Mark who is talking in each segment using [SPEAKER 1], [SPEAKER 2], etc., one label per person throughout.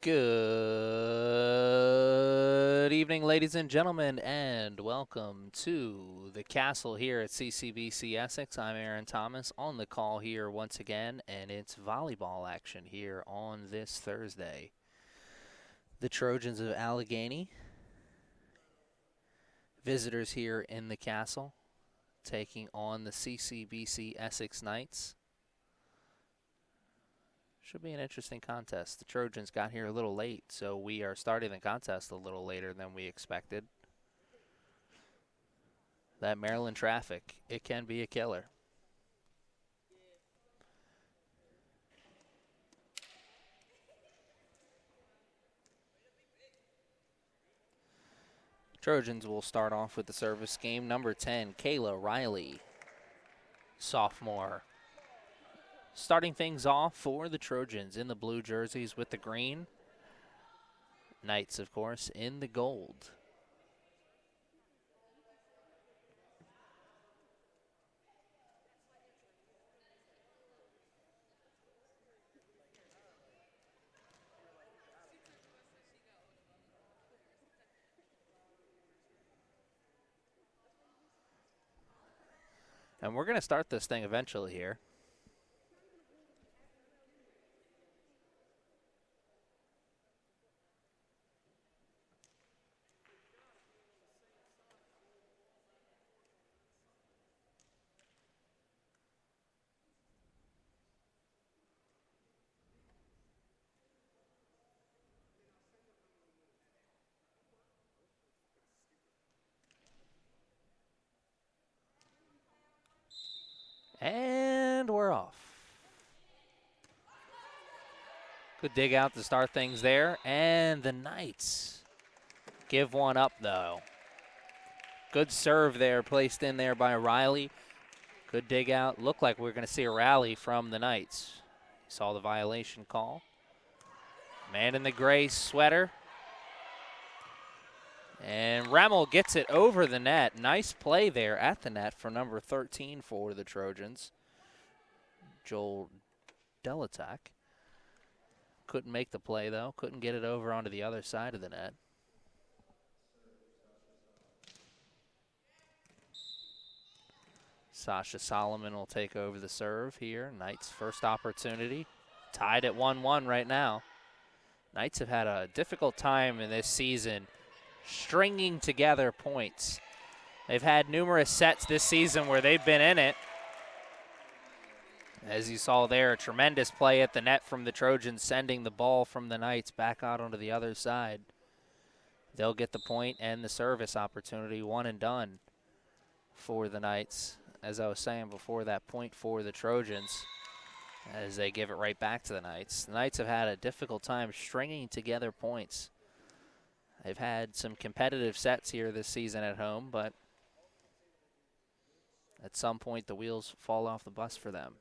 [SPEAKER 1] Good evening, ladies and gentlemen, and welcome to the Castle here at CCBC Essex. I'm Aaron Thomas on the call here once again, and it's volleyball action here on this Thursday. The Trojans of Allegany, visitors here in the Castle, taking on the CCBC Essex Knights. Should be an interesting contest. The Trojans got here a little late, so we are starting the contest a little later than we expected. That Maryland traffic, it can be a killer. Trojans will start off with the service game. Number 10, Kayla Riley, sophomore. Starting things off for the Trojans in the blue jerseys with the green. Knights, of course, in the gold. And we're going to start this thing eventually here. And we're off. Good dig out to start things there. And the Knights give one up, though. Good serve there, placed in there by Riley. Good dig out. Looked like we were going to see a rally from the Knights. Saw the violation call. Man in the gray sweater. And Remmel gets it over the net. Nice play there at the net for number 13 for the Trojans. Joel Delatak. Couldn't make the play, though. Couldn't get it over onto the other side of the net. Sasha Solomon will take over the serve here. Knights' first opportunity. Tied at 1-1 right now. Knights have had a difficult time in this season stringing together points. They've had numerous sets this season where they've been in it. As you saw there, a tremendous play at the net from the Trojans, sending the ball from the Knights back out onto the other side. They'll get the point and the service opportunity, one and done for the Knights. As I was saying before, that point for the Trojans as they give it right back to the Knights. The Knights have had a difficult time stringing together points. They've had some competitive sets here this season at home, but at some point the wheels fall off the bus for them.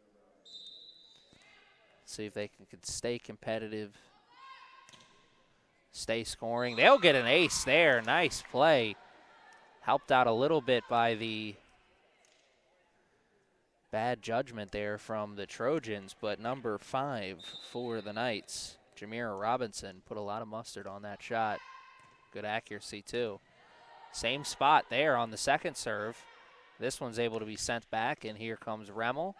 [SPEAKER 1] See if they can stay competitive, stay scoring. They'll get an ace there. Nice play. Helped out a little bit by the bad judgment there from the Trojans, but number 5 for the Knights, Jamira Robinson, put a lot of mustard on that shot. Good accuracy, too. Same spot there on the second serve. This one's able to be sent back, and here comes Remmel.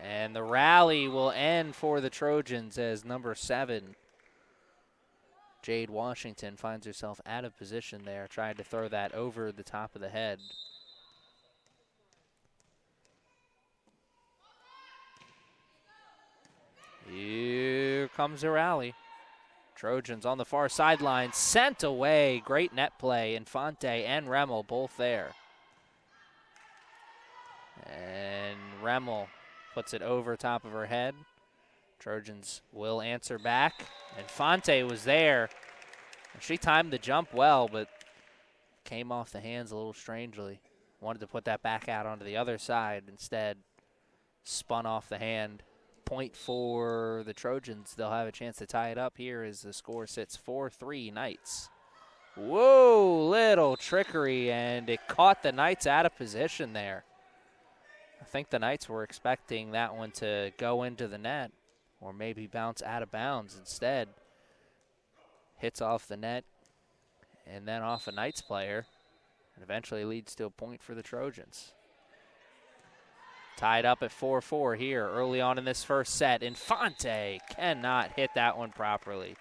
[SPEAKER 1] And the rally will end for the Trojans as number 7, Jade Washington, finds herself out of position there, trying to throw that over the top of the head. Here comes a rally. Trojans on the far sideline, sent away. Great net play. Infante and Remmel both there. And Remmel puts it over top of her head. Trojans will answer back. Infante was there. She timed the jump well, but came off the hands a little strangely. Wanted to put that back out onto the other side. Instead, spun off the hand. Point for the Trojans. They'll have a chance to tie it up here as the score sits 4-3 Knights. Whoa, little trickery, and it caught the Knights out of position there. I think the Knights were expecting that one to go into the net. or maybe bounce out of bounds. Instead, hits off the net and then off a Knights player, and eventually leads to a point for the Trojans. Tied up at 4-4 here early on in this first set. Infante cannot hit that one properly.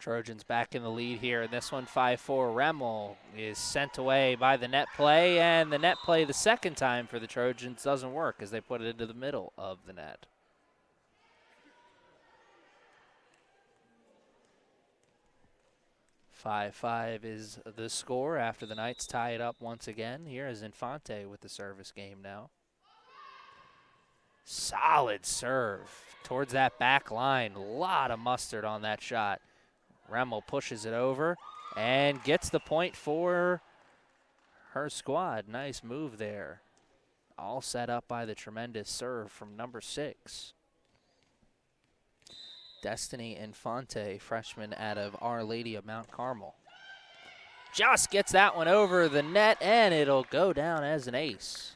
[SPEAKER 1] Trojans back in the lead here in this one, 5-4. Remmel is sent away by the net play, and the net play the second time for the Trojans doesn't work as they put it into the middle of the net. Five is the score after the Knights tie it up once again. Here is Infante with the service game now. Solid serve towards that back line. A lot of mustard on that shot. Remmel pushes it over and gets the point for her squad. Nice move there. All set up by the tremendous serve from number 6. Destiny Infante, freshman out of Our Lady of Mount Carmel. Just gets that one over the net, and it'll go down as an ace.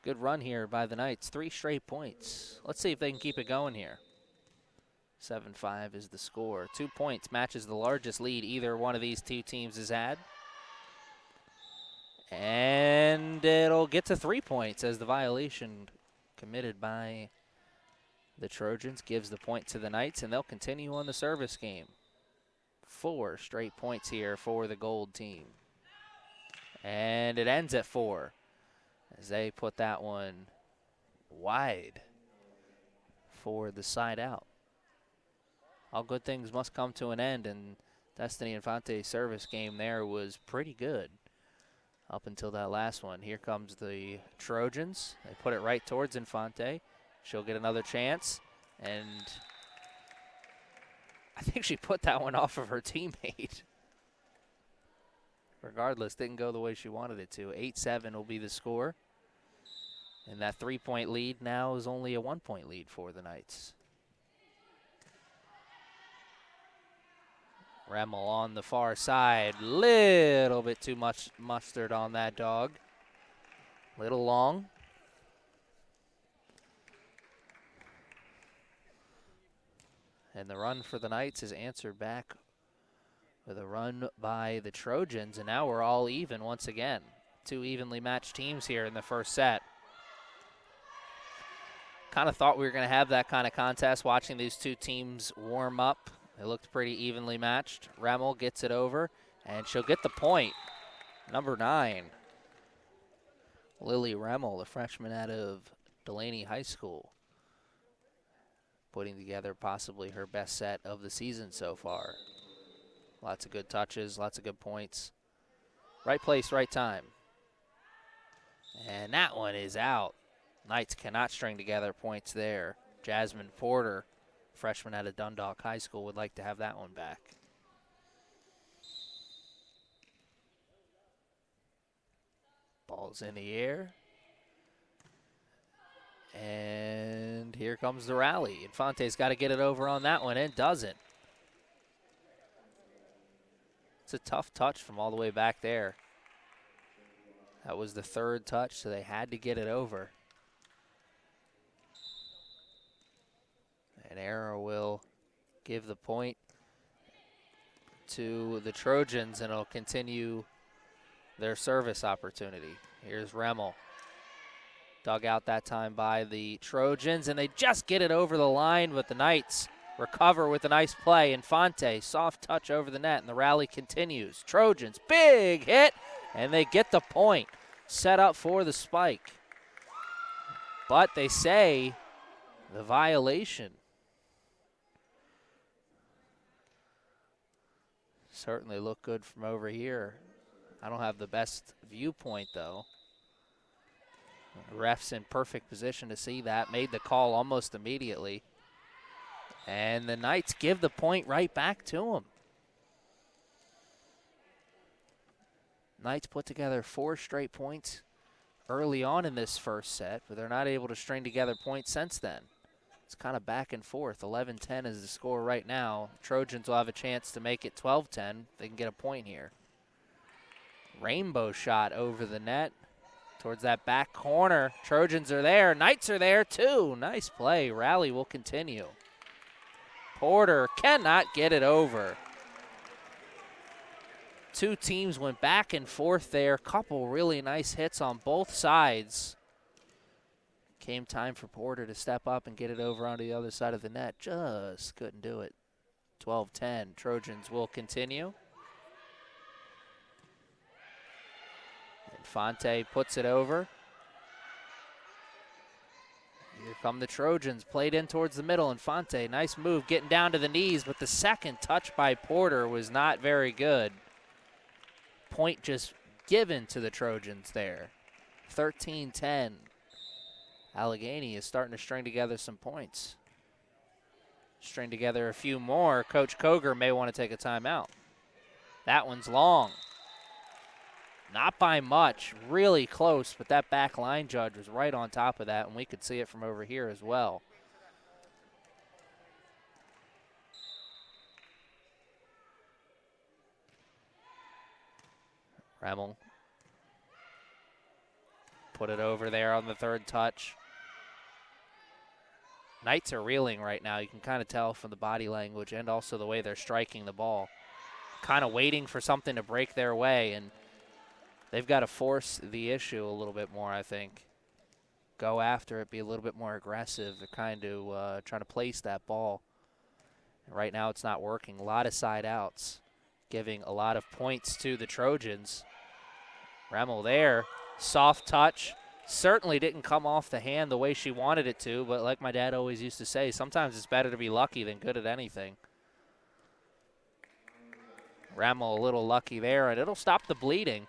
[SPEAKER 1] Good run here by the Knights. 3 straight points. Let's see if they can keep it going here. 7-5 is the score. 2 points matches the largest lead either one of these two teams has had. And it'll get to 3 points as the violation committed by the Trojans gives the point to the Knights, and they'll continue on the service game. 4 straight points here for the gold team. And it ends at 4. As they put that one wide for the side out. All good things must come to an end, and Destiny Infante's service game there was pretty good up until that last one. Here comes the Trojans. They put it right towards Infante. She'll get another chance, and I think she put that one off of her teammate. Regardless, didn't go the way she wanted it to. 8-7 will be the score. And that 3-point lead now is only a 1-point lead for the Knights. Remmel on the far side. Little bit too much mustard on that dog. Little long. And the run for the Knights is answered back with a run by the Trojans, and now we're all even once again. 2 evenly matched teams here in the first set. Kind of thought we were going to have that kind of contest watching these two teams warm up. They looked pretty evenly matched. Remmel gets it over, and she'll get the point. Number 9, Lily Remmel, the freshman out of Delaney High School, putting together possibly her best set of the season so far. Lots of good touches, lots of good points. Right place, right time. And that one is out. Knights cannot string together points there. Jasmine Porter, freshman out of Dundalk High School, would like to have that one back. Ball's in the air. And here comes the rally. Infante's got to get it over on that one, and doesn't. It's a tough touch from all the way back there. That was the 3rd touch, so they had to get it over. And error will give the point to the Trojans, and it'll continue their service opportunity. Here's Remmel. Dug out that time by the Trojans, and they just get it over the line, but the Knights recover with a nice play. Infante, soft touch over the net, and the rally continues. Trojans, big hit, and they get the point. Set up for the spike. But they say the violation. Certainly look good from over here. I don't have the best viewpoint, though. The ref's in perfect position to see that. Made the call almost immediately. And the Knights give the point right back to them. Knights put together 4 straight points early on in this first set, but they're not able to string together points since then. It's kind of back and forth. 11-10 is the score right now. Trojans will have a chance to make it 12-10. They can get a point here. Rainbow shot over the net towards that back corner. Trojans are there. Knights are there too. Nice play. Rally will continue. Porter cannot get it over. Two teams went back and forth there. Couple really nice hits on both sides. Came time for Porter to step up and get it over onto the other side of the net. Just couldn't do it. 12-10. Trojans will continue. Infante puts it over. Here come the Trojans. Played in towards the middle. Infante, nice move, getting down to the knees, but the second touch by Porter was not very good. Point just given to the Trojans there. 13-10. Allegany is starting to string together some points. String together a few more. Coach Koger may want to take a timeout. That one's long. Not by much, really close, but that back line judge was right on top of that, and we could see it from over here as well. Remmel put it over there on the third touch. Knights are reeling right now. You can kind of tell from the body language and also the way they're striking the ball. Kind of waiting for something to break their way, and they've got to force the issue a little bit more, I think. Go after it, be a little bit more aggressive. They're kind of trying to place that ball. And right now it's not working. A lot of side outs, giving a lot of points to the Trojans. Remmel there, soft touch. Certainly didn't come off the hand the way she wanted it to, but like my dad always used to say, sometimes it's better to be lucky than good at anything. Remmel a little lucky there, and it'll stop the bleeding.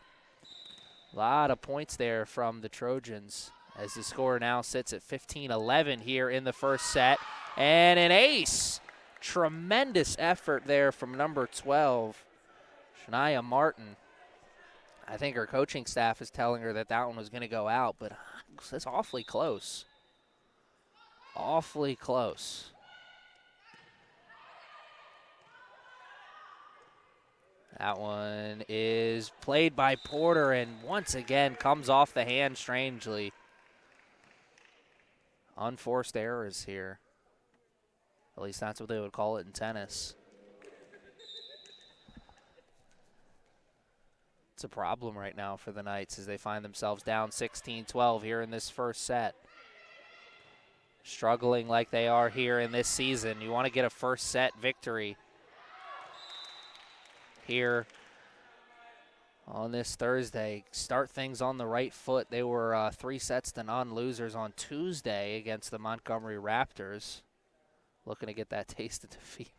[SPEAKER 1] A lot of points there from the Trojans as the score now sits at 15-11 here in the first set. And an ace. Tremendous effort there from number 12, Shania Martin. I think her coaching staff is telling her that that one was going to go out, but it's awfully close. Awfully close. That one is played by Porter and once again comes off the hand strangely. Unforced errors here. At least that's what they would call it in tennis. It's a problem right now for the Knights as they find themselves down 16-12 here in this first set. Struggling like they are here in this season. You want to get a first set victory here on this Thursday. Start things on the right foot. They were 3-0 losers on Tuesday against the Montgomery Raptors. Looking to get that taste of defeat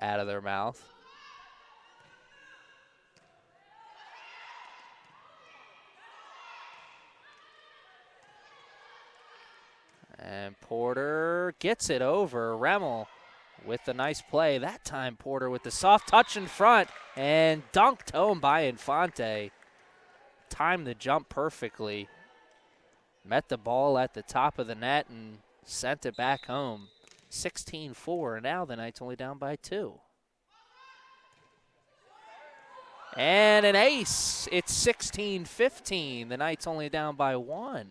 [SPEAKER 1] out of their mouth. And Porter gets it over. Remmel with the nice play. That time Porter with the soft touch in front and dunked home by Infante. Timed the jump perfectly. Met the ball at the top of the net and sent it back home. 16-4, and now the Knights only down by 2. And an ace. It's 16-15. The Knights only down by 1.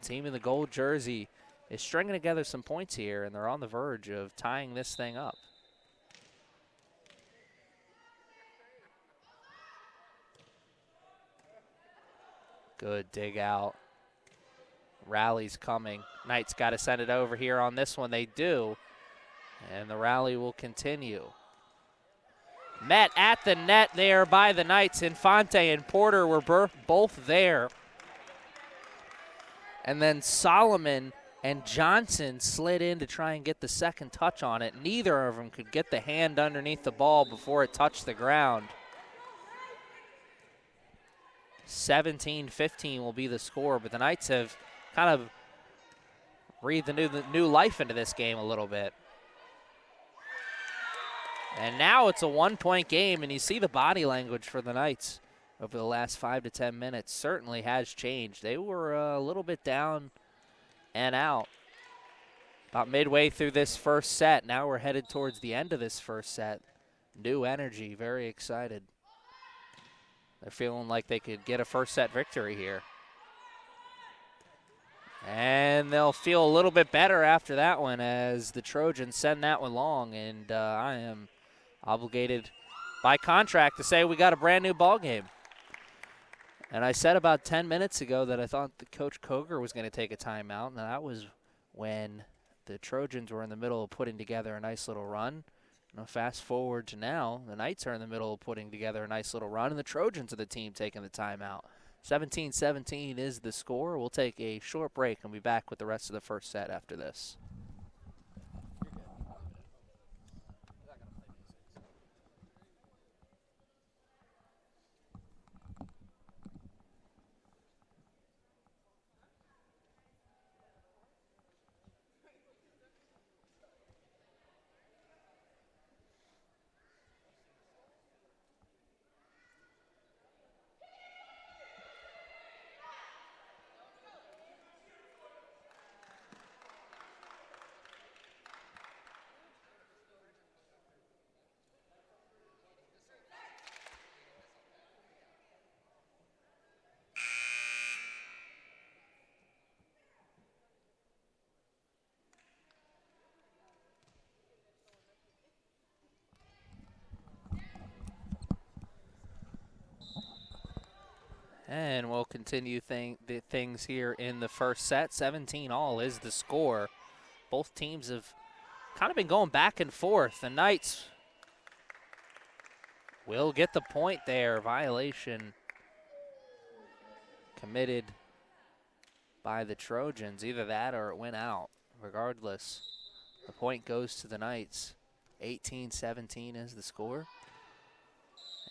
[SPEAKER 1] Team in the gold jersey is stringing together some points here, and they're on the verge of tying this thing up. Good dig out. Rally's coming. Knights got to send it over here on this one. They do, and the rally will continue. Met at the net there by the Knights. Infante and Porter were both there. And then Solomon and Johnson slid in to try and get the second touch on it. Neither of them could get the hand underneath the ball before it touched the ground. 17-15 will be the score, but the Knights have kind of breathed the new life into this game a little bit. And now it's a 1-point game, and you see the body language for the Knights over the last 5 to 10 minutes certainly has changed. They were a little bit down and out about midway through this first set. Now we're headed towards the end of this first set. New energy, very excited. They're feeling like they could get a first set victory here. And they'll feel a little bit better after that one as the Trojans send that one long. And I am obligated by contract to say we got a brand new ball game. And I said about 10 minutes ago that I thought that Coach Koger was going to take a timeout. And that was when the Trojans were in the middle of putting together a nice little run. Fast forward to now, the Knights are in the middle of putting together a nice little run, and the Trojans are the team taking the timeout. 17-17 is the score. We'll take a short break and be back with the rest of the first set after this. And we'll continue the things here in the first set. 17-all is the score. Both teams have kind of been going back and forth. The Knights will get the point there. Violation committed by the Trojans. Either that or it went out. Regardless, the point goes to the Knights. 18-17 is the score.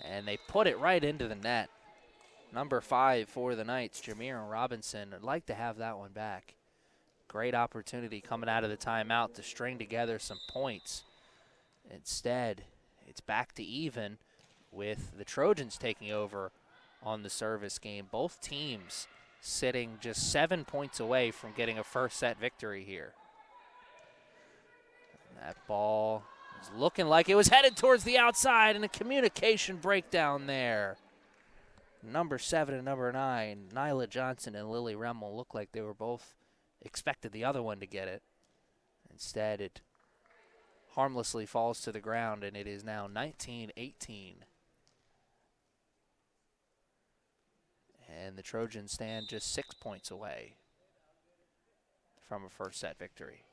[SPEAKER 1] And they put it right into the net. Number 5 for the Knights, Jameer Robinson. I'd like to have that one back. Great opportunity coming out of the timeout to string together some points. Instead, it's back to even with the Trojans taking over on the service game. Both teams sitting just 7 points away from getting a first set victory here. That ball is looking like it was headed towards the outside, and a communication breakdown there. Number 7 and number 9, Nyla Johnson and Lily Remmel, looked like they were both expected the other one to get it. Instead, it harmlessly falls to the ground, and it is now 19-18. And the Trojans stand just 6 points away from a first set victory.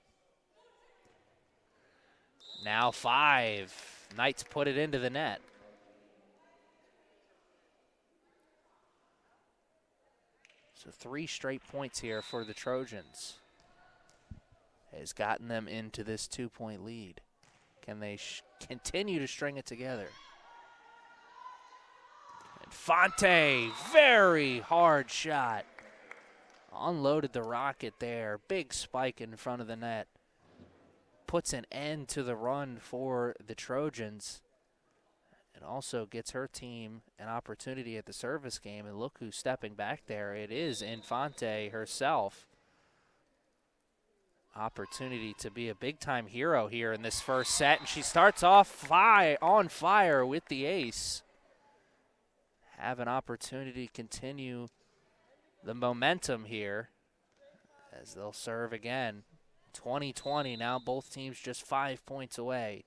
[SPEAKER 1] Now 5. Knights put it into the net. So 3 straight points here for the Trojans has gotten them into this 2-point lead. Can they continue to string it together? And Fonte, very hard shot. Unloaded the rocket there. Big spike in front of the net. Puts an end to the run for the Trojans. It also gets her team an opportunity at the service game. And look who's stepping back there. It is Infante herself. Opportunity to be a big-time hero here in this first set. And she starts off on fire with the ace. Have an opportunity to continue the momentum here as they'll serve again. 20-20, now both teams just 5 points away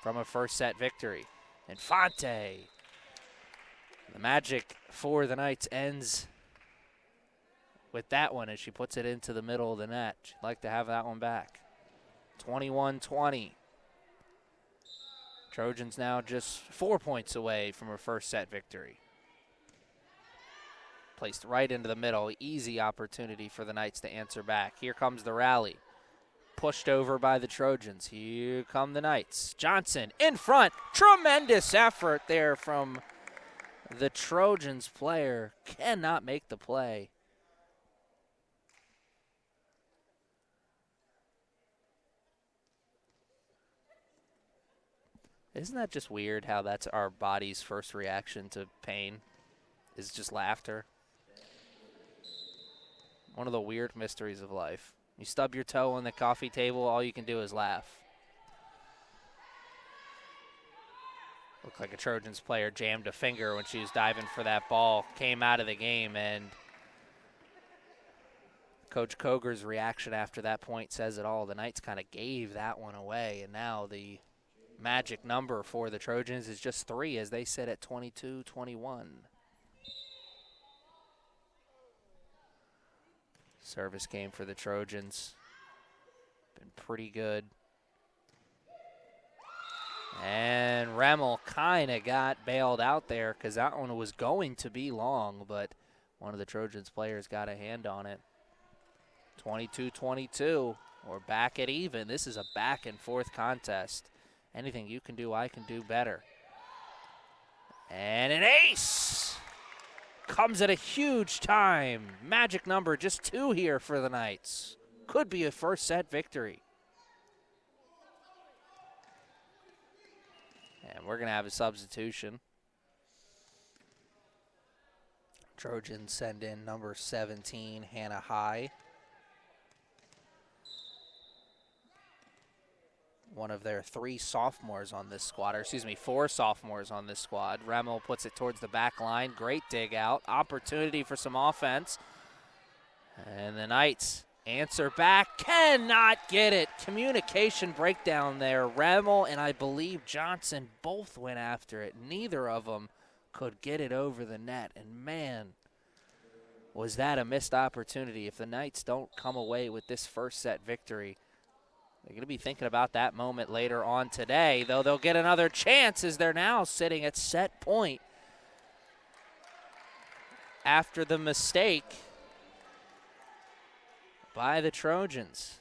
[SPEAKER 1] from a first set victory. Infante. The magic for the Knights ends with that one as she puts it into the middle of the net. She'd like to have that one back. 21-20. Trojans now just 4 points away from a first set victory. Placed right into the middle. Easy opportunity for the Knights to answer back. Here comes the rally. Pushed over by the Trojans. Here come the Knights. Johnson in front. Tremendous effort there from the Trojans player. Cannot make the play. Isn't that just weird how that's our body's first reaction to pain is just laughter? One of the weird mysteries of life. You stub your toe on the coffee table, all you can do is laugh. Looked like a Trojans player jammed a finger when she was diving for that ball, came out of the game, and Coach Koger's reaction after that point says it all. The Knights kind of gave that one away, and now the magic number for the Trojans is just 3 as they sit at 22-21. Service game for the Trojans. Been pretty good. And Remmel kind of got bailed out there because that one was going to be long, but one of the Trojans players got a hand on it. 22-22. We're back at even. This is a back and forth contest. Anything you can do, I can do better. And an ace! Comes at a huge time. Magic number, just 2 here for the Knights. Could be a first set victory. And we're going to have a substitution. Trojans send in number 17, Hannah High. One of their 4 sophomores on this squad. Remmel puts it towards the back line. Great dig out. Opportunity for some offense. And the Knights answer back. Cannot get it. Communication breakdown there. Remmel and I believe Johnson both went after it. Neither of them could get it over the net. And man, was that a missed opportunity. If the Knights don't come away with this first set victory, they're going to be thinking about that moment later on today, though they'll get another chance as they're now sitting at set point after the mistake by the Trojans.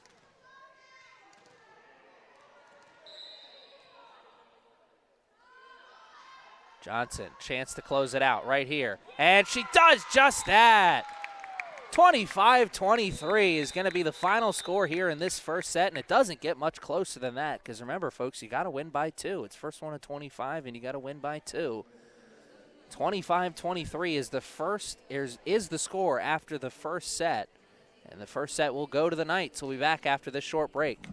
[SPEAKER 1] Johnson, chance to close it out right here. And she does just that. 25-23 is going to be the final score here in this first set, and it doesn't get much closer than that because remember, folks, you got to win by 2. It's first one of 25, and you got to win by 2. 25-23 is the score after the first set, and the first set will go to the Knights. We'll be back after this short break.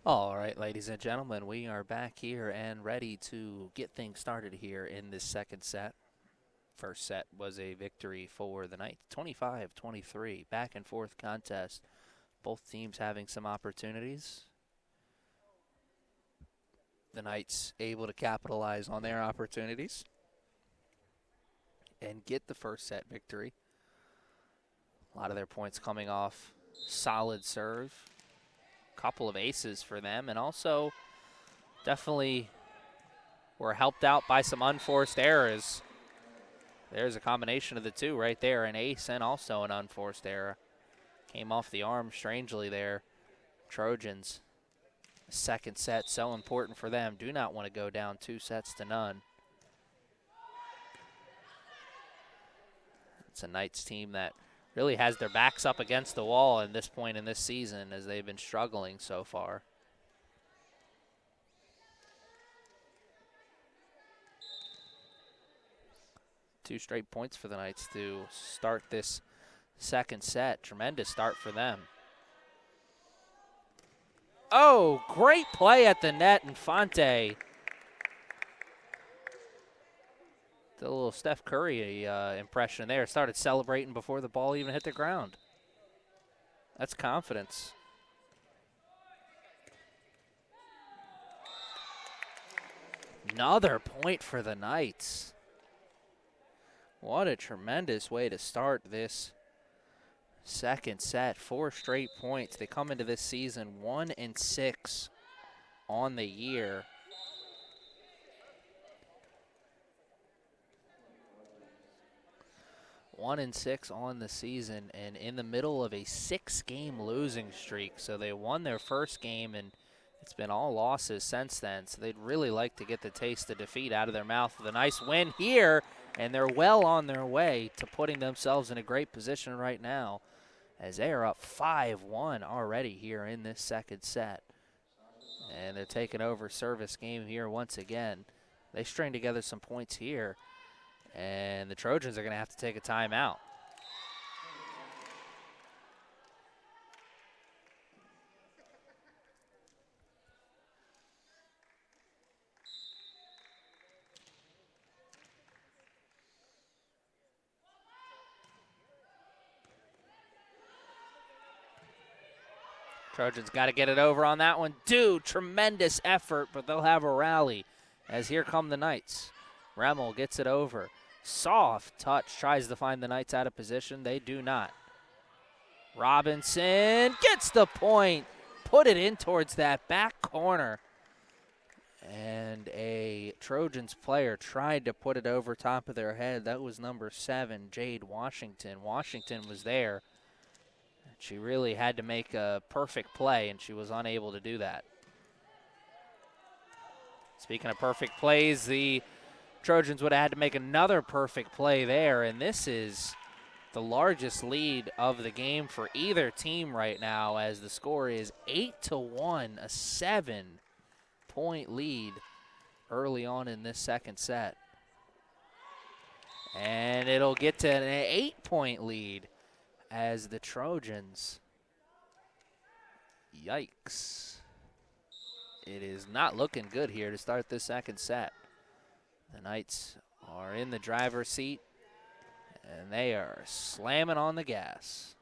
[SPEAKER 1] All right, ladies and gentlemen, we are back here and ready to get things started here in this second set. First set was a victory for the Knights, 25-23, back and forth contest. Both teams having some opportunities. The Knights able to capitalize on their opportunities and get the first set victory. A lot of their points coming off solid serve. Couple of aces for them, and also definitely were helped out by some unforced errors. There's a combination of the two right there, an ace and also an unforced error. Came off the arm strangely there. Trojans, second set, so important for them. Do not want to go down 2-0. It's a Knights team that really has their backs up against the wall at this point in this season as they've been struggling so far. Two straight points for the Knights to start this second set. Tremendous start for them. Oh, great play at the net, Infante. The little Steph Curry impression there. Started celebrating before the ball even hit the ground. That's confidence. Another point for the Knights. What a tremendous way to start this second set. 4 straight points. They come into this season 1-6 on the year. One and 6 on the season, and in the middle of a 6-game losing streak. So they won their first game, and it's been all losses since then. So they'd really like to get the taste of defeat out of their mouth with a nice win here, and they're well on their way to putting themselves in a great position right now, as they are up 5-1 already here in this second set. And they're taking over service game here once again. They string together some points here, and the Trojans are going to have to take a timeout. Trojans got to get it over on that one. Tremendous effort, but they'll have a rally as here come the Knights. Remmel gets it over. Soft touch, tries to find the Knights out of position. They do not. Robinson gets the point. Put it in towards that back corner. And a Trojans player tried to put it over top of their head. That was number 7, Jade Washington. Washington was there. She really had to make a perfect play, and she was unable to do that. Speaking of perfect plays, the Trojans would have had to make another perfect play there, and this is the largest lead of the game for either team right now, as the score is 8-1, a 7-point lead early on in this second set. And it'll get to an 8-point lead as the Trojans, yikes. It is not looking good here to start this second set. The Knights are in the driver's seat, and they are slamming on the gas.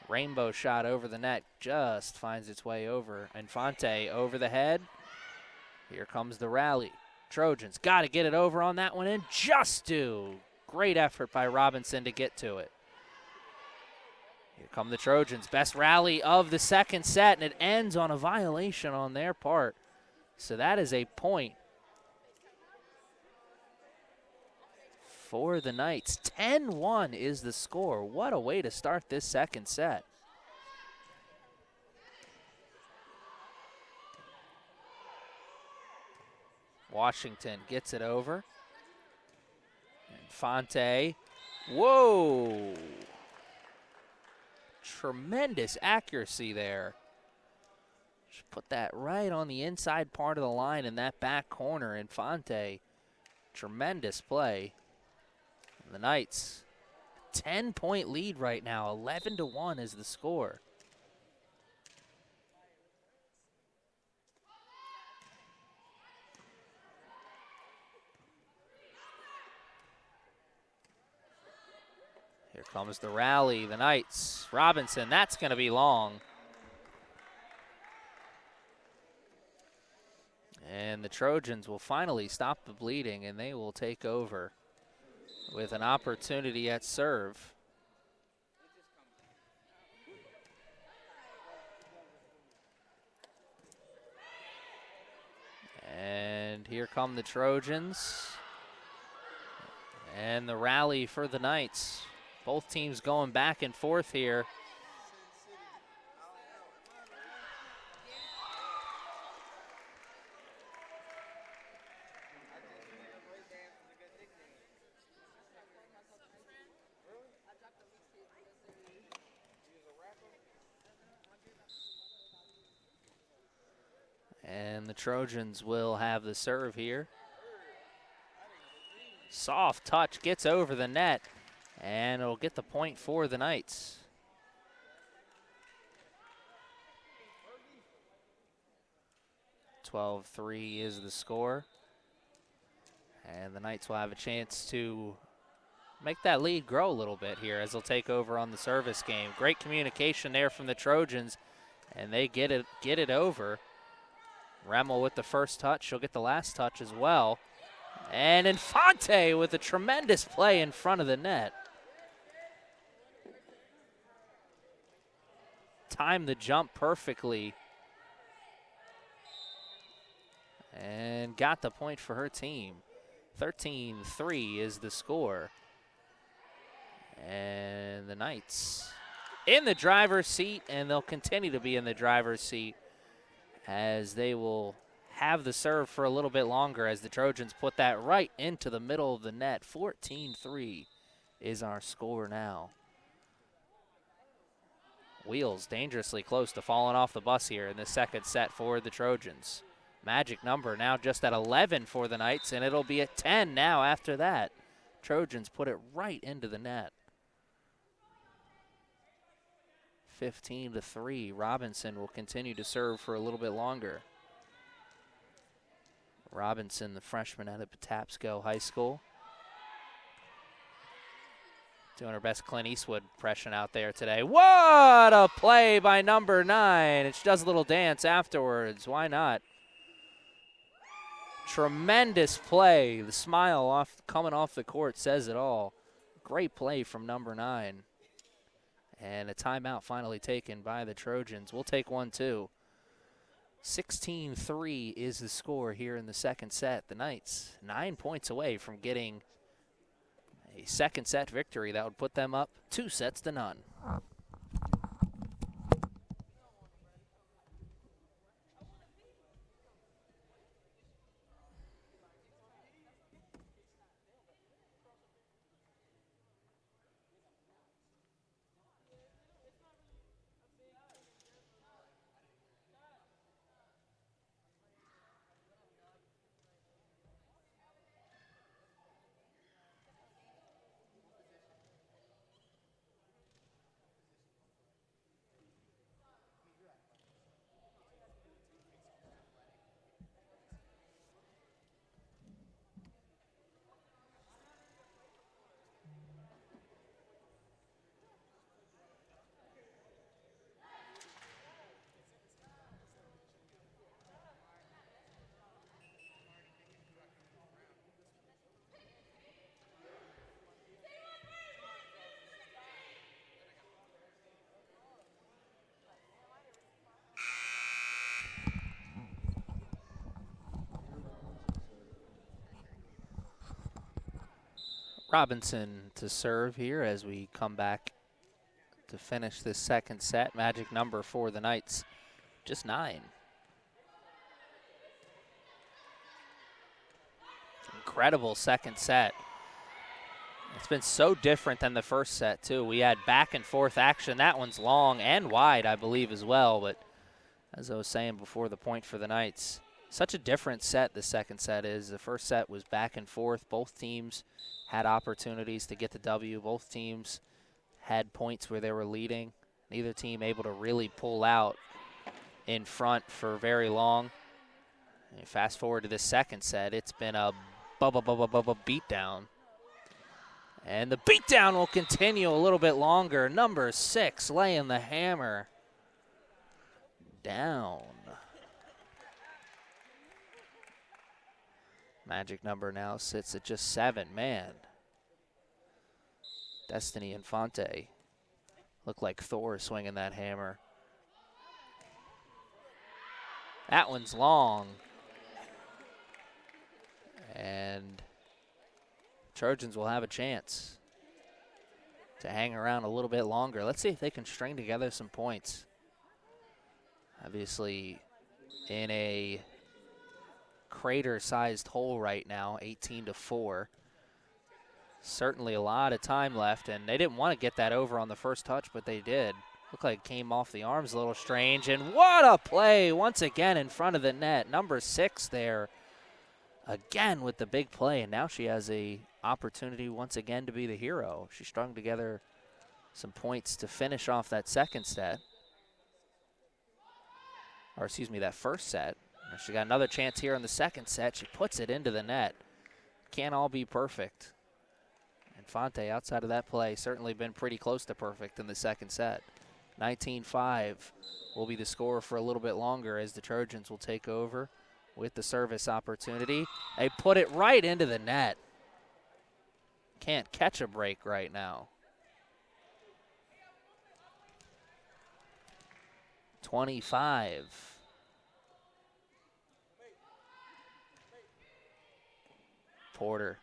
[SPEAKER 1] Rainbow shot over the net, just finds its way over. Infante over the head. Here comes the rally. Trojans got to get it over on that one, and just do. Great effort by Robinson to get to it. Here come the Trojans. Best rally of the second set, and it ends on a violation on their part. So that is a point for the Knights. 10-1 is the score. What a way to start this second set. Washington gets it over. Infante. Whoa. Tremendous accuracy there. She put that right on the inside part of the line in that back corner. Infante, tremendous play. And the Knights, 10-point lead right now. 11-1 is the score. Comes the rally, the Knights. Robinson, that's going to be long. And the Trojans will finally stop the bleeding, and they will take over with an opportunity at serve. And here come the Trojans. And the rally for the Knights. Both teams going back and forth here. And the Trojans will have the serve here. Soft touch, gets over the net, and it'll get the point for the Knights. (12-3) is the score. And the Knights will have a chance to make that lead grow a little bit here as they'll take over on the service game. Great communication there from the Trojans, and they get it over. Remmel with the first touch. She'll get the last touch as well. And Infante with a tremendous play in front of the net. Timed the jump perfectly. And got the point for her team. 13-3 is the score. And the Knights in the driver's seat, and they'll continue to be in the driver's seat as they will have the serve for a little bit longer as the Trojans put that right into the middle of the net. 14-3 is our score now. Wheels dangerously close to falling off the bus here in the second set for the Trojans. Magic number now just at 11 for the Knights, and it'll be at 10 now after that. Trojans put it right into the net. 15-3. Robinson will continue to serve for a little bit longer. Robinson, the freshman out of Patapsco High School. Doing her best Clint Eastwood impression out there today. What a play by number 9. And she does a little dance afterwards. Why not? Tremendous play. The smile coming off the court says it all. Great play from number 9. And a timeout finally taken by the Trojans. We'll take one too. 16-3 is the score here in the second set. The Knights 9 points away from getting a second set victory that would put them up 2-0. Robinson to serve here as we come back to finish this second set. Magic number for the Knights, just 9. Incredible second set. It's been so different than the first set, too. We had back and forth action. That one's long and wide, I believe, as well. But as I was saying before, the point for the Knights, such a different set the second set is. The first set was back and forth. Both teams had opportunities to get the W. Both teams had points where they were leading. Neither team able to really pull out in front for very long. And fast forward to this second set, it's been a beatdown. And the beatdown will continue a little bit longer. Number 6 laying the hammer down. Magic number now sits at just 7. Man, Destiny Infante look like Thor swinging that hammer. That one's long. And Trojans will have a chance to hang around a little bit longer. Let's see if they can string together some points. Obviously, in a crater-sized hole right now, 18-4. Certainly a lot of time left, and they didn't want to get that over on the first touch, but they did. Looked like it came off the arms a little strange, and what a play once again in front of the net. Number 6 there again with the big play, and now she has a opportunity once again to be the hero. She strung together some points to finish off that second set. Or excuse me, that first set. She got another chance here in the second set. She puts it into the net. Can't all be perfect. Infante, outside of that play, certainly been pretty close to perfect in the second set. 19-5 will be the score for a little bit longer as the Trojans will take over with the service opportunity. They put it right into the net. Can't catch a break right now. 25. Porter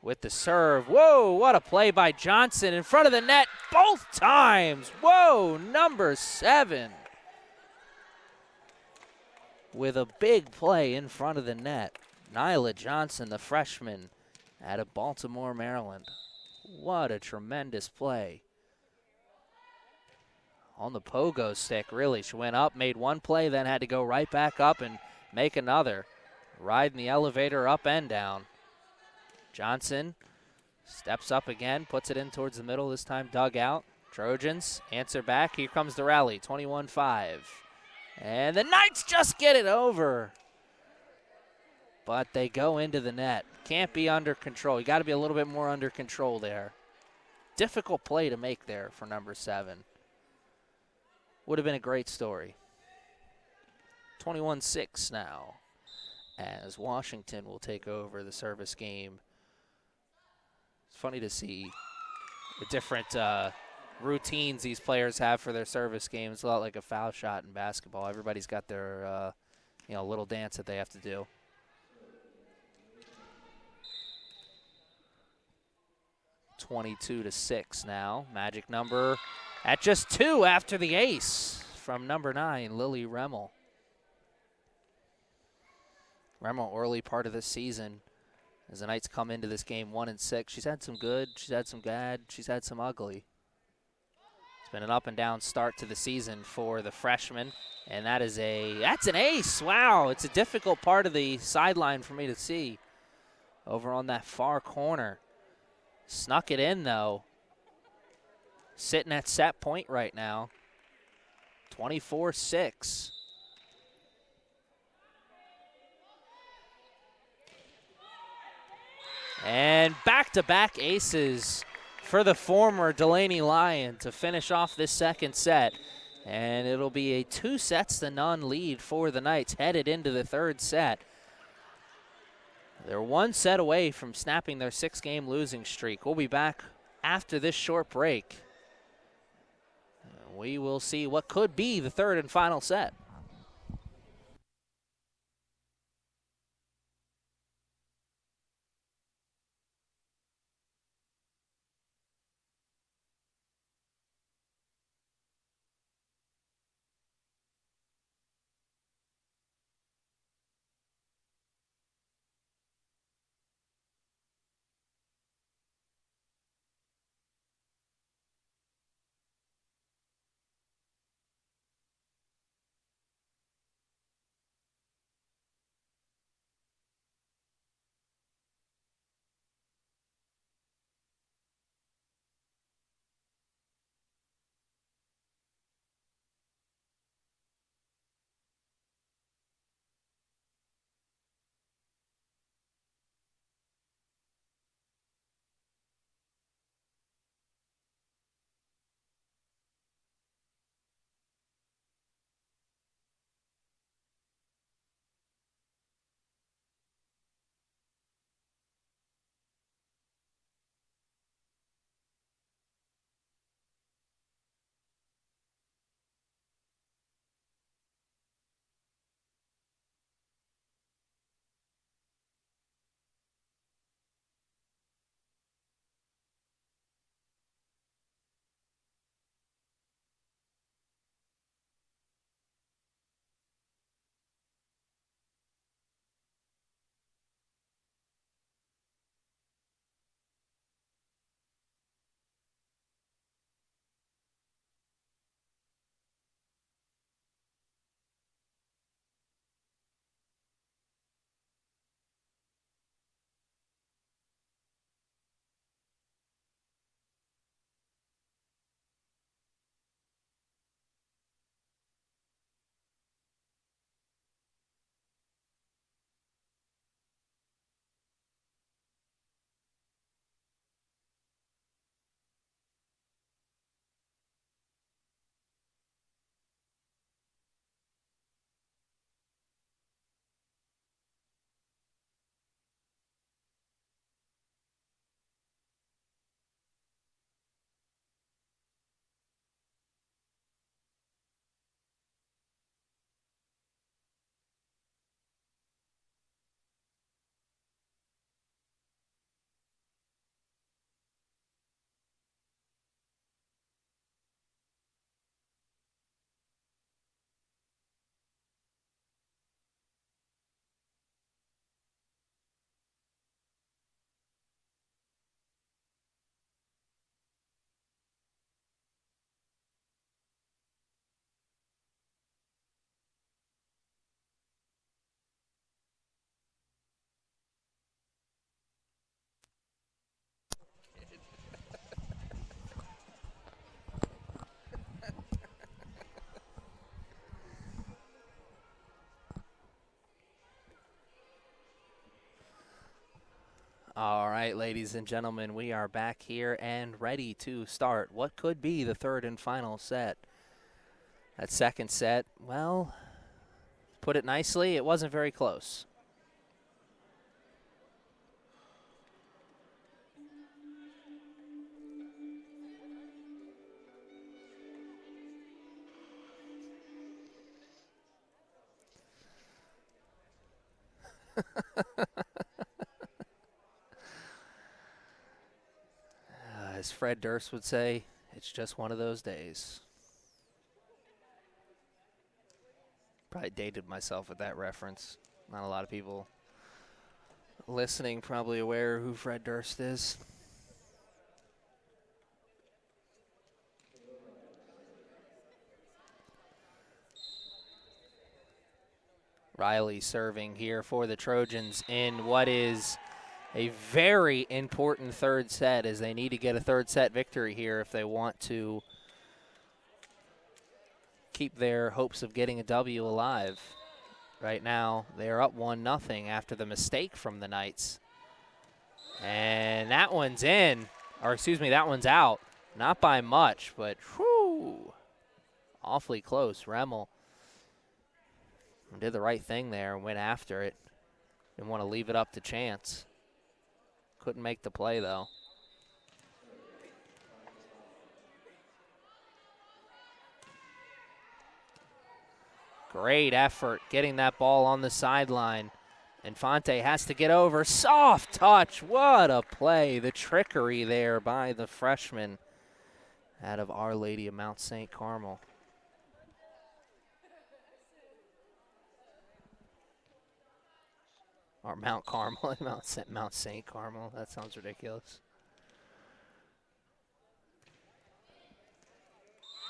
[SPEAKER 1] with the serve. Whoa, what a play by Johnson in front of the net both times. Whoa, number 7 with a big play in front of the net. Nyla Johnson, the freshman out of Baltimore, Maryland. What a tremendous play. On the pogo stick, really. She went up, made one play, then had to go right back up and make another. Riding the elevator up and down. Johnson steps up again, puts it in towards the middle, this time dug out. Trojans answer back. Here comes the rally, 21-5. And the Knights just get it over. But they go into the net. Can't be under control. You got to be a little bit more under control there. Difficult play to make there for number 7. Would have been a great story. 21-6 now, as Washington will take over the service game. It's funny to see the different routines these players have for their service games. It's a lot like a foul shot in basketball. Everybody's got their little dance that they have to do. (22-6) now. Magic number at just 2 after the ace from number 9, Lily Remmel. Remmel, early part of this season, as the Knights come into this game 1-6. She's had some good, she's had some bad, she's had some ugly. It's been an up and down start to the season for the freshman, and that's an ace. Wow, it's a difficult part of the sideline for me to see over on that far corner. Snuck it in though. Sitting at set point right now. 24-6. And back-to-back aces for the former Delaney Lion to finish off this second set. And it'll be a 2-0 lead for the Knights headed into the third set. They're 1 set away from snapping their 6-game losing streak. We'll be back after this short break. We will see what could be the third and final set. right, ladies and gentlemen, we are back here and ready to start what could be the third and final set. That second set, well, put it nicely, it wasn't very close. As Fred Durst would say, it's just one of those days. Probably dated myself with that reference. Not a lot of people listening probably aware who Fred Durst is. Riley serving here for the Trojans in what is a very important third set, as they need to get a third set victory here if they want to keep their hopes of getting a W alive. Right now, they are up 1-0 after the mistake from the Knights. And that one's in, or excuse me, that one's out. Not by much, but whew, awfully close. Remmel did the right thing there and went after it. Didn't want to leave it up to chance. Couldn't make the play, though. Great effort getting that ball on the sideline. Infante has to get over. Soft touch. What a play. The trickery there by the freshman out of Our Lady of Mount St. Carmel. Or Mount Carmel, Mount St. Carmel. That sounds ridiculous.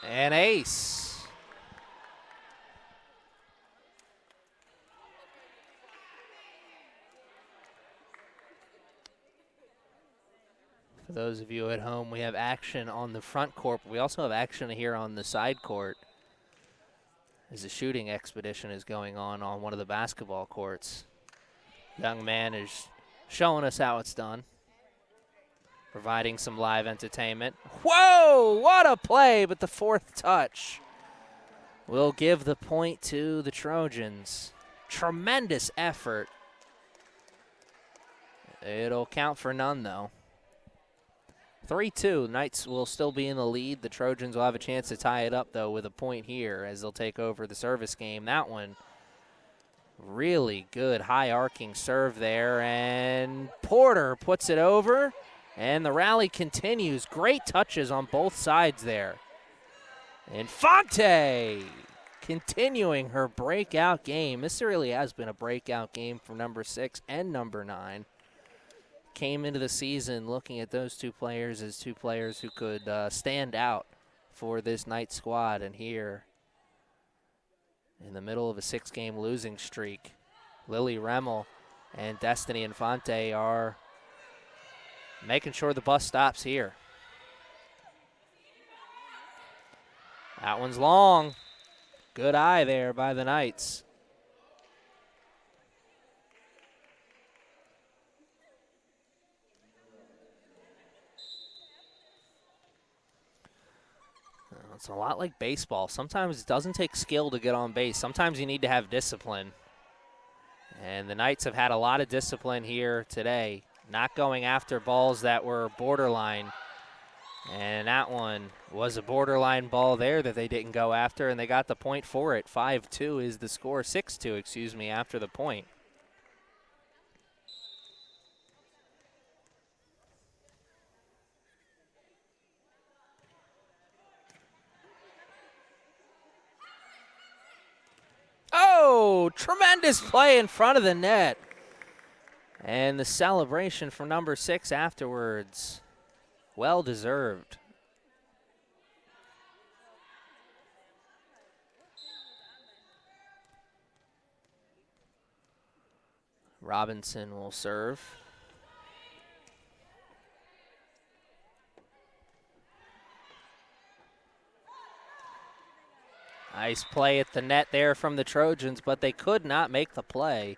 [SPEAKER 1] And ace. For those of you at home, we have action on the front court, but we also have action here on the side court as the shooting expedition is going on one of the basketball courts. Young man is showing us how it's done, providing some live entertainment. Whoa, what a play, but the fourth touch will give the point to the Trojans. Tremendous effort. It'll count for none, though. 3-2, Knights will still be in the lead. The Trojans will have a chance to tie it up, though, with a point here as they'll take over the service game. That one, really good high arcing serve there, and Porter puts it over, and the rally continues. Great touches on both sides there. Infante continuing her breakout game. This really has been a breakout game for number 6 and number 9. Came into the season looking at those two players as two players who could stand out for this Knight squad, and here in the middle of a 6-game losing streak, Lily Remmel and Destiny Infante are making sure the bus stops here. That one's long. Good eye there by the Knights. It's a lot like baseball. Sometimes it doesn't take skill to get on base. Sometimes you need to have discipline. And the Knights have had a lot of discipline here today, not going after balls that were borderline. And that one was a borderline ball there that they didn't go after, and they got the point for it. 5-2 is the score, 6-2, excuse me, after the point. Oh, tremendous play in front of the net. And the celebration from number 6 afterwards, well deserved. Robinson will serve. Nice play at the net there from the Trojans, but they could not make the play.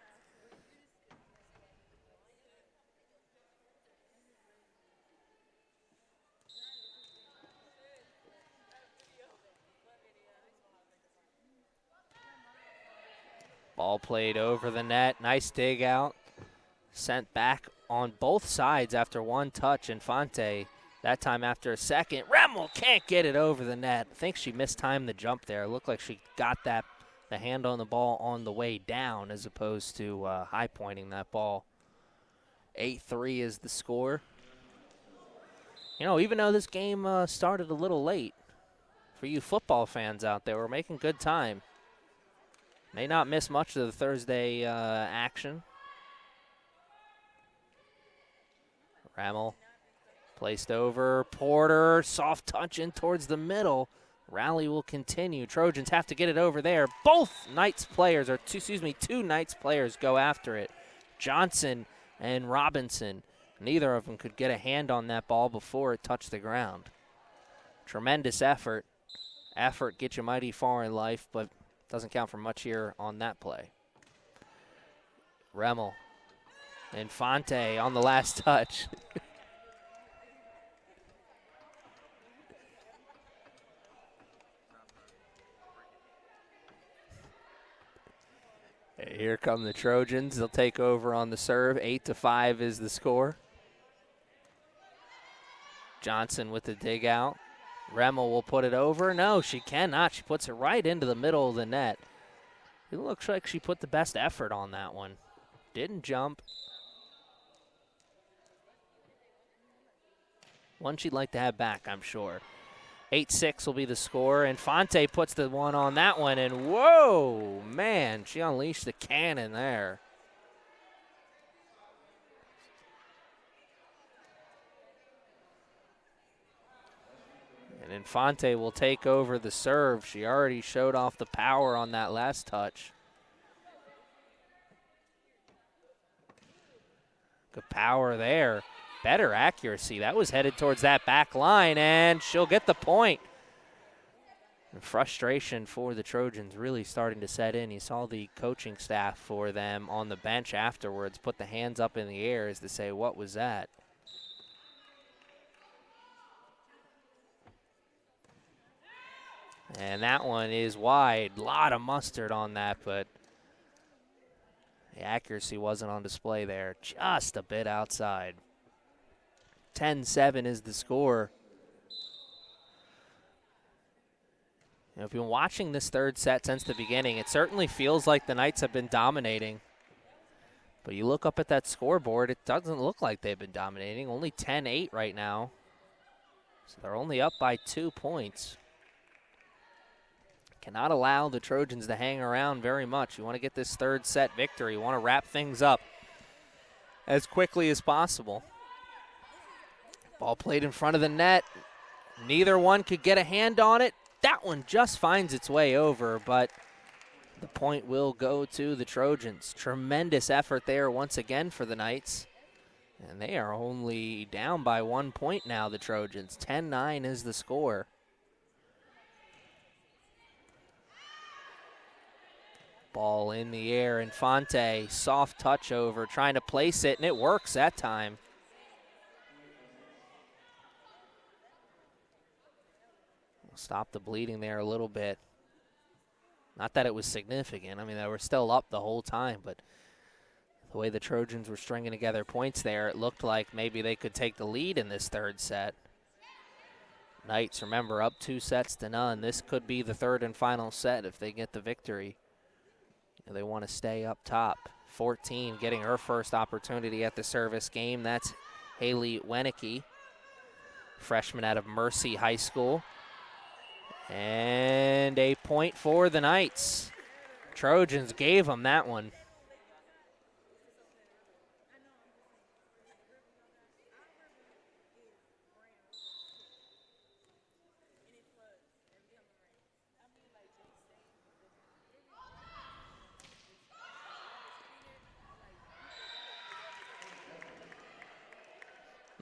[SPEAKER 1] Ball played over the net. Nice dig out. Sent back on both sides after one touch. Infante, that time after a second. Remmel can't get it over the net. I think she mistimed the jump there. It looked like she got the hand on the ball on the way down as opposed to high pointing that ball. 8-3 is the score. You know, even though this game started a little late, for you football fans out there, we're making good time. May not miss much of the Thursday action. Remmel placed over. Porter, soft touch in towards the middle. Rally will continue. Trojans have to get it over there. Both Knights players, two Knights players go after it. Johnson and Robinson. Neither of them could get a hand on that ball before it touched the ground. Tremendous effort. Effort gets you mighty far in life, but doesn't count for much here on that play. Remmel. Infante on the last touch. Here come the Trojans. They'll take over on the serve. 8-5 is the score. Johnson with the dig out. Remmel will put it over. No, she cannot. She puts it right into the middle of the net. It looks like she put the best effort on that one. Didn't jump. One she'd like to have back, I'm sure. 8-6 will be the score. Infante puts the one on that one, and whoa, man, she unleashed the cannon there. And Infante will take over the serve. She already showed off the power on that last touch. Good power there. Better accuracy. That was headed towards that back line, and she'll get the point. And frustration for the Trojans really starting to set in. You saw the coaching staff for them on the bench afterwards put the hands up in the air as to say, what was that? And that one is wide. A lot of mustard on that, but the accuracy wasn't on display there. Just a bit outside. 10-7 is the score. You know, if you've been watching this third set since the beginning, it certainly feels like the Knights have been dominating. But you look up at that scoreboard, it doesn't look like they've been dominating. Only 10-8 right now. So they're only up by 2 points. Cannot allow the Trojans to hang around very much. You want to get this third set victory. You want to wrap things up as quickly as possible. Ball played in front of the net. Neither one could get a hand on it. That one just finds its way over, but the point will go to the Trojans. Tremendous effort there once again for the Knights. And they are only down by 1 point now, the Trojans. 10-9 is the score. Ball in the air. Infante, soft touch over, trying to place it, and it works that time. Stop the bleeding there a little bit. Not that it was significant. I mean, they were still up the whole time, but the way the Trojans were stringing together points there, it looked like maybe they could take the lead in this third set. Knights, remember, up 2-0. This could be the third and final set if they get the victory. And they want to stay up top. 14 getting her first opportunity at the service game. That's Haley Wenicky, freshman out of Mercy High School. And a point for the Knights. Trojans gave them that one.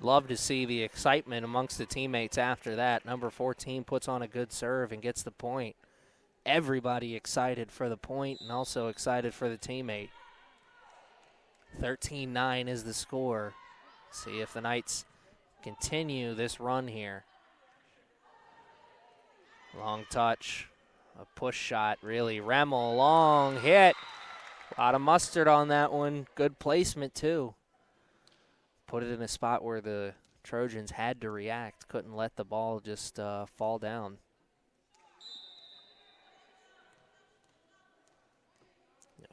[SPEAKER 1] Love to see the excitement amongst the teammates after that. Number 14 puts on a good serve and gets the point. Everybody excited for the point and also excited for the teammate. 13-9 is the score. See if the Knights continue this run here. Long touch, a push shot, really. Remmel, long hit. A lot of mustard on that one. Good placement, too. Put it in a spot where the Trojans had to react. Couldn't let the ball just fall down.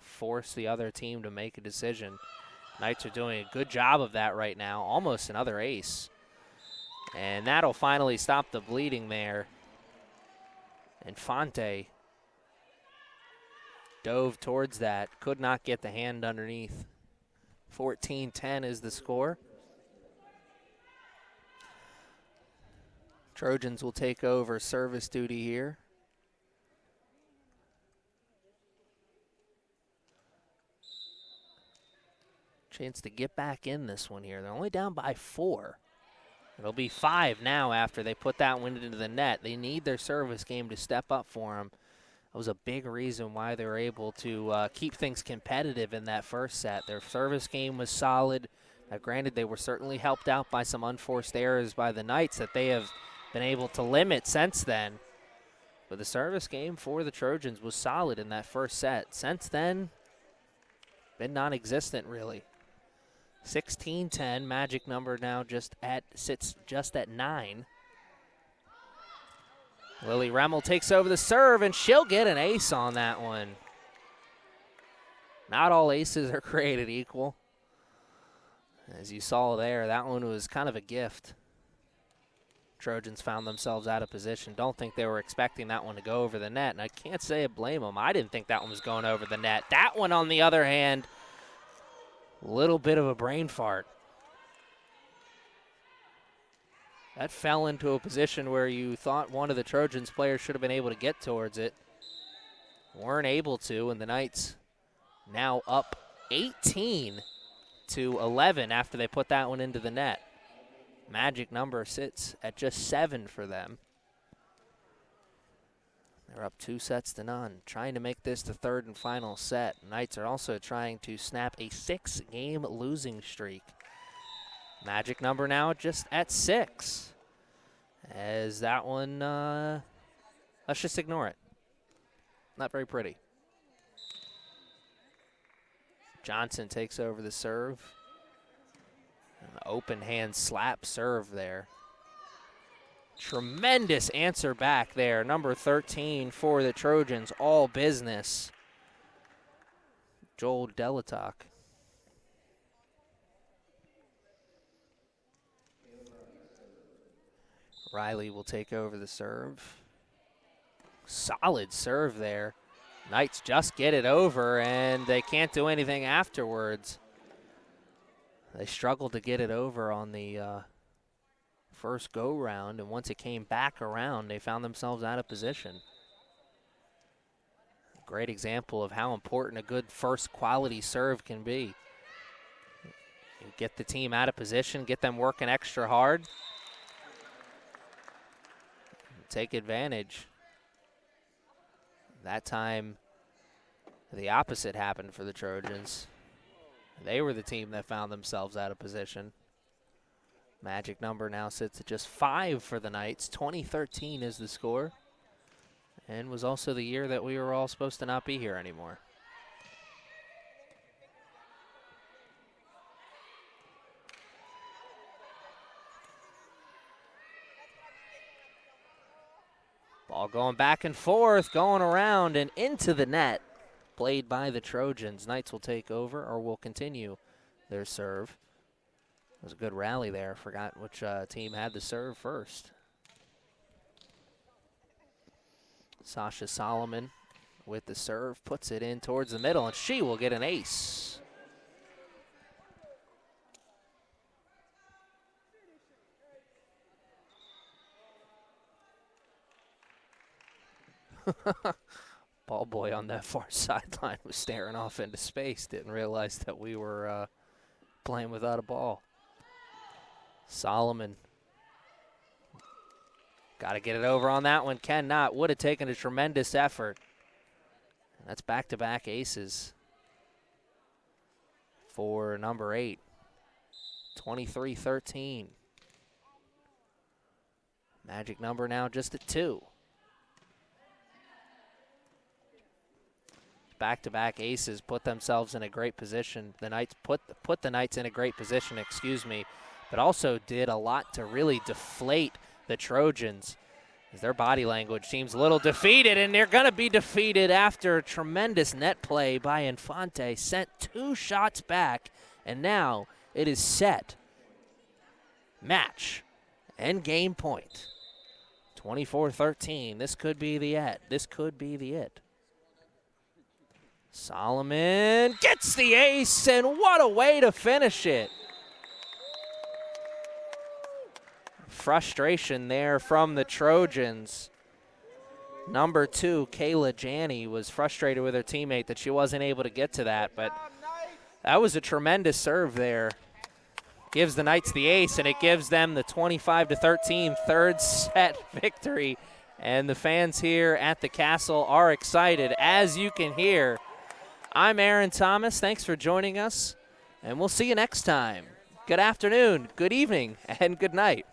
[SPEAKER 1] Force the other team to make a decision. Knights are doing a good job of that right now. Almost another ace. And that'll finally stop the bleeding there. And Fonte dove towards that. Could not get the hand underneath. 14-10 is the score. Trojans will take over service duty here. Chance to get back in this one here. They're only down by 4. It'll be 5 now after they put that one into the net. They need their service game to step up for them. That was a big reason why they were able to keep things competitive in that first set. Their service game was solid. Now, granted, they were certainly helped out by some unforced errors by the Knights that they have been able to limit since then. But the service game for the Trojans was solid in that first set. Since then, been non-existent, really. 16-10, magic number now sits just at 9. Lily Remmel takes over the serve, and she'll get an ace on that one. Not all aces are created equal. As you saw there, that one was kind of a gift. Trojans found themselves out of position. Don't think they were expecting that one to go over the net, and I can't say I blame them. I didn't think that one was going over the net. That one, on the other hand, little bit of a brain fart. That fell into a position where you thought one of the Trojans players should have been able to get towards it. Weren't able to, and the Knights now up 18-11 after they put that one into the net. Magic number sits at just 7 for them. They're up 2-0, trying to make this the third and final set. Knights are also trying to snap a 6-game losing streak. Magic number now just at 6. As that one, let's just ignore it. Not very pretty. Johnson takes over the serve. An open hand slap serve there. Tremendous answer back there. Number 13 for the Trojans, all business. Joel Delatok. Riley will take over the serve. Solid serve there. Knights just get it over, and they can't do anything afterwards. They struggled to get it over on the first go-round, and once it came back around, they found themselves out of position. Great example of how important a good first quality serve can be. You get the team out of position, get them working extra hard. Take advantage. That time, the opposite happened for the Trojans. They were the team that found themselves out of position. Magic number now sits at just 5 for the Knights. 2013 is the score. And was also the year that we were all supposed to not be here anymore. Ball going back and forth, going around and into the net. Played by the Trojans. Knights will take over, or will continue their serve. It was a good rally there. Forgot which team had the serve first. Sasha Solomon with the serve, puts it in towards the middle, and she will get an ace. Ball boy on that far sideline was staring off into space. Didn't realize that we were playing without a ball. Solomon. Got to get it over on that one. Cannot. Would have taken a tremendous effort. And that's back-to-back aces for number 8. 23-13. Magic number now just at 2. back-to-back aces put themselves in a great position. The Knights put the Knights in a great position, but also did a lot to really deflate the Trojans, as their body language seems a little defeated, and they're going to be defeated after a tremendous net play by Infante. Sent 2 shots back, and now it is set. Match and game point. 24-13. This could be the it. This could be the it. Solomon gets the ace, and what a way to finish it. Frustration there from the Trojans. Number 2, Kayla Janney, was frustrated with her teammate that she wasn't able to get to that, but that was a tremendous serve there. Gives the Knights the ace, and it gives them the 25-13 third set victory. And the fans here at the Castle are excited, as you can hear. I'm Aaron Thomas. Thanks for joining us, and we'll see you next time. Good afternoon, good evening, and good night.